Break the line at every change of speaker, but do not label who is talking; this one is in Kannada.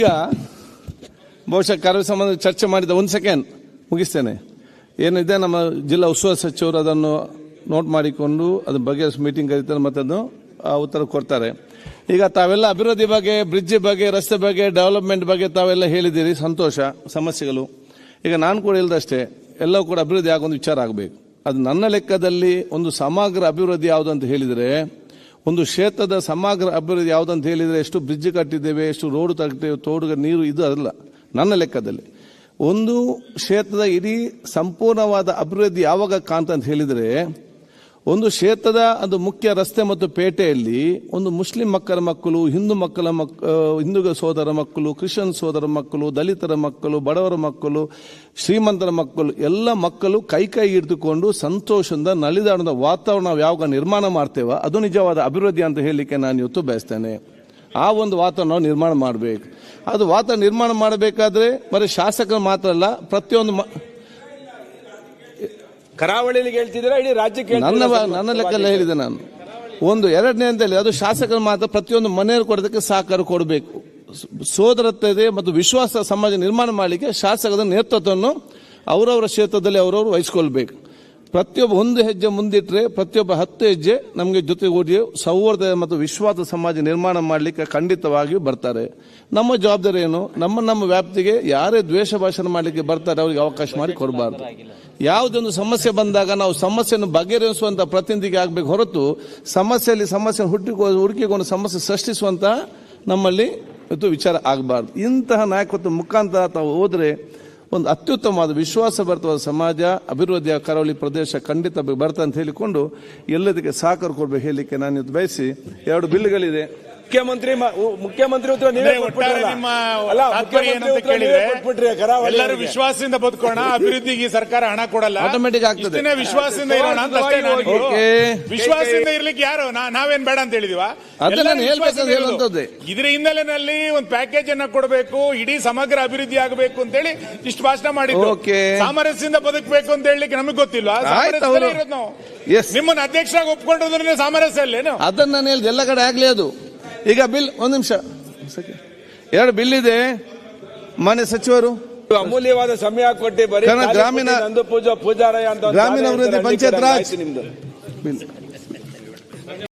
ಈಗ ಬಹುಶಃ ಕಾರ್ಯ ಸಂಬಂಧ ಚರ್ಚೆ ಮಾಡಿದ ಒಂದು ಸೆಕೆಂಡ್ ಮುಗಿಸ್ತೇನೆ. ಏನಿದೆ ನಮ್ಮ ಜಿಲ್ಲಾ ಉಸ್ತುವಾರಿ ಸಚಿವರು ಅದನ್ನು ನೋಟ್ ಮಾಡಿಕೊಂಡು ಅದ್ರ ಬಗ್ಗೆ ಮೀಟಿಂಗ್ ಕರೀತಾರೆ ಮತ್ತು ಅದನ್ನು ಉತ್ತರ ಕೊಡ್ತಾರೆ. ಈಗ ತಾವೆಲ್ಲ ಅಭಿವೃದ್ಧಿ ಬಗ್ಗೆ, ಬ್ರಿಡ್ಜ್ ಬಗ್ಗೆ, ರಸ್ತೆ ಬಗ್ಗೆ, ಡೆವಲಪ್ಮೆಂಟ್ ಬಗ್ಗೆ ತಾವೆಲ್ಲ ಹೇಳಿದ್ದೀರಿ, ಸಂತೋಷ. ಸಮಸ್ಯೆಗಳು ಈಗ ನಾನು ಕೂಡ ಹೇಳಿದಷ್ಟೇ, ಎಲ್ಲವೂ ಕೂಡ ಅಭಿವೃದ್ಧಿ ಆಗೊಂದು ವಿಚಾರ ಆಗಬೇಕು. ಅದು ನನ್ನ ಲೆಕ್ಕದಲ್ಲಿ ಒಂದು ಸಮಗ್ರ ಅಭಿವೃದ್ಧಿ ಯಾವುದು ಅಂತ ಹೇಳಿದರೆ, ಒಂದು ಕ್ಷೇತ್ರದ ಸಮಗ್ರ ಅಭಿವೃದ್ಧಿ ಯಾವುದಂತ ಹೇಳಿದರೆ, ಎಷ್ಟು ಬ್ರಿಡ್ಜ್ ಕಟ್ಟಿದ್ದೇವೆ, ಎಷ್ಟು ರೋಡ್ ಕಟ್ಟಿದ್ದೇವೆ, ತೋಡುಗ ನೀರು, ಇದು ಅಲ್ಲ ನನ್ನ ಲೆಕ್ಕದಲ್ಲಿ. ಒಂದು ಕ್ಷೇತ್ರದ ಇಡೀ ಸಂಪೂರ್ಣವಾದ ಅಭಿವೃದ್ಧಿ ಯಾವಾಗ ಕಾಣ್ತಂತ ಹೇಳಿದರೆ, ಒಂದು ಕ್ಷೇತ್ರದ ಅದು ಮುಖ್ಯ ರಸ್ತೆ ಮತ್ತು ಪೇಟೆಯಲ್ಲಿ ಒಂದು ಮುಸ್ಲಿಂ ಮಕ್ಕಳ ಮಕ್ಕಳು, ಹಿಂದೂ ಸೋದರ ಮಕ್ಕಳು, ಕ್ರಿಶ್ಚಿಯನ್ ಸೋದರ ಮಕ್ಕಳು, ದಲಿತರ ಮಕ್ಕಳು, ಬಡವರ ಮಕ್ಕಳು, ಶ್ರೀಮಂತರ ಮಕ್ಕಳು, ಎಲ್ಲ ಮಕ್ಕಳು ಕೈ ಹಿಡಿದುಕೊಂಡು ಸಂತೋಷದಿಂದ ನಲಿದಾಡದ ವಾತಾವರಣ ಯಾವಾಗ ನಿರ್ಮಾಣ ಮಾಡ್ತೇವ, ಅದು ನಿಜವಾದ ಅಭಿವೃದ್ಧಿ ಅಂತ ಹೇಳಲಿಕ್ಕೆ ನಾನು ಇವತ್ತು ಬಯಸ್ತೇನೆ. ಆ ಒಂದು ವಾತಾವರಣ ನಿರ್ಮಾಣ ಮಾಡಬೇಕು. ಅದು ವಾತಾವರಣ ನಿರ್ಮಾಣ ಮಾಡಬೇಕಾದ್ರೆ ಬರೀ ಶಾಸಕರು ಮಾತ್ರ ಅಲ್ಲ, ಪ್ರತಿಯೊಂದು
ಕರಾವಳಿಯಲ್ಲಿ ಹೇಳ್ತಿದ್ದೀರಾ, ಇಡೀ ರಾಜ್ಯಕ್ಕೆ
ನನ್ನ ಲೆಕ್ಕದಲ್ಲಿ ಹೇಳಿದೆ ನಾನು. ಒಂದು ಎರಡನೇ ಅಂತ ಹೇಳಿ, ಅದು ಶಾಸಕರು ಮಾತ್ರ ಪ್ರತಿಯೊಂದು ಮನೆಯವರು ಕೊಡೋದಕ್ಕೆ ಸಹಕಾರ ಕೊಡಬೇಕು. ಸೋದರತೆ ಮತ್ತು ವಿಶ್ವಾಸ ಸಮಾಜ ನಿರ್ಮಾಣ ಮಾಡಲಿಕ್ಕೆ ಶಾಸಕರ ನೇತೃತ್ವವನ್ನು ಅವರವರ ಕ್ಷೇತ್ರದಲ್ಲಿ ಅವರವರು ವಹಿಸಿಕೊಳ್ಬೇಕು. ಪ್ರತಿಯೊಬ್ಬ ಒಂದು ಹೆಜ್ಜೆ ಮುಂದಿಟ್ಟರೆ ಪ್ರತಿಯೊಬ್ಬ 10 ಹೆಜ್ಜೆ ನಮಗೆ ಜೊತೆಗೂಡಿ ಸೌಹಾರ್ದ ಮತ್ತು ವಿಶ್ವಾಸ ಸಮಾಜ ನಿರ್ಮಾಣ ಮಾಡಲಿಕ್ಕೆ ಖಂಡಿತವಾಗಿಯೂ ಬರ್ತಾರೆ. ನಮ್ಮ ಜವಾಬ್ದಾರಿ ಏನು, ನಮ್ಮ ವ್ಯಾಪ್ತಿಗೆ ಯಾರೇ ದ್ವೇಷ ಭಾಷಣ ಮಾಡಲಿಕ್ಕೆ ಬರ್ತಾರೆ ಅವರಿಗೆ ಅವಕಾಶ ಮಾಡಿ ಕೊಡಬಾರ್ದು. ಯಾವುದೊಂದು ಸಮಸ್ಯೆ ಬಂದಾಗ ನಾವು ಸಮಸ್ಯೆಯನ್ನು ಬಗೆಹರಿಸುವಂತ ಪ್ರತಿನಿಧಿಗೆ ಆಗಬೇಕು ಹೊರತು ಸಮಸ್ಯೆಯಲ್ಲಿ ಸಮಸ್ಯೆ ಹುಡುಕಿಕೊಂಡು ಸಮಸ್ಯೆ ಸೃಷ್ಟಿಸುವಂತ ನಮ್ಮಲ್ಲಿ ವಿಚಾರ ಆಗಬಾರ್ದು. ಇಂತಹ ನಾಯಕತ್ವ ಮುಖಾಂತರ ತಾವು ಹೋದರೆ ಒಂದು ಅತ್ಯುತ್ತಮವಾದ ವಿಶ್ವಾಸಭರಿತವಾದ ಸಮಾಜ, ಅಭಿವೃದ್ಧಿಯ ಕರಾವಳಿ ಪ್ರದೇಶ ಖಂಡಿತ ಬರ್ತಾ ಅಂತ ಹೇಳಿಕೊಂಡು ಎಲ್ಲದಕ್ಕೆ ಸಹಕಾರ ಕೊಡಬೇಕು ಹೇಳಲಿಕ್ಕೆ ನಾನು ಇವತ್ತು ಬಯಸಿ, 2 ಬಿಲ್ಗಳಿದೆ.
ಮುಖ್ಯಮಂತ್ರಿ ಉತ್ತರ ನೀವೇ
ಎಲ್ಲರೂ ವಿಶ್ವಾಸದಿಂದ ಬದುಕೋಣ, ಅಭಿವೃದ್ಧಿಗೆ ಸರ್ಕಾರ ಹಣ ಕೊಡಲ್ಲ,
ಆಟೋಮೆಟಿಕ್ ಆಗ್ತದೆ.
ವಿಶ್ವಾಸದಿಂದ ಇರೋಣ ಅಂತ ಅಷ್ಟೇ. ವಿಶ್ವಾಸದಿಂದ ಇರ್ಲಿಕ್ಕೆ ಯಾರು ನಾವೇನ್ ಬೇಡ ಅಂತ ಹೇಳಿದೀವ, ಇದರ ಹಿನ್ನೆಲೆಯಲ್ಲಿ ಒಂದು ಪ್ಯಾಕೇಜ್ ಅನ್ನ ಕೊಡಬೇಕು, ಇಡೀ ಸಮಗ್ರ ಅಭಿವೃದ್ಧಿ ಆಗಬೇಕು ಅಂತ ಹೇಳಿ ಇಷ್ಟು ಭಾಷಣ ಮಾಡಿದ್ರು. ಸಾಮರಸ್ಯದಿಂದ ಬದುಕಬೇಕು ಅಂತ ಹೇಳಲಿಕ್ಕೆ ನಮಗೆ ಗೊತ್ತಿಲ್ವಾ? ನಿಮ್ಮನ್ನ ಅಧ್ಯಕ್ಷರಾಗಿ ಒಪ್ಕೊಂಡಿದ್ರೆ ಸಾಮರಸ್ಯ ಅಲ್ಲೇನು?
ಅದನ್ನ ನಾನು ಹೇಳಿದೆ, ಎಲ್ಲ ಕಡೆ ಆಗ್ಲಿ ಅದು. ಈಗ ಬಿಲ್, ಒಂದು ನಿಮಿಷ, 2 ಬಿಲ್ ಇದೆ. ಮಾನ್ಯ ಸಚಿವರು
ಅಮೂಲ್ಯವಾದ ಸಮಯ ಕೊಟ್ಟು
ಗ್ರಾಮೀಣ
ಪೂಜಾರಯ ಅಂತ
ಗ್ರಾಮೀಣ ಅಭಿವೃದ್ಧಿ ಪಂಚಾಯತ್ ರಾಜ್ ಬಿಲ್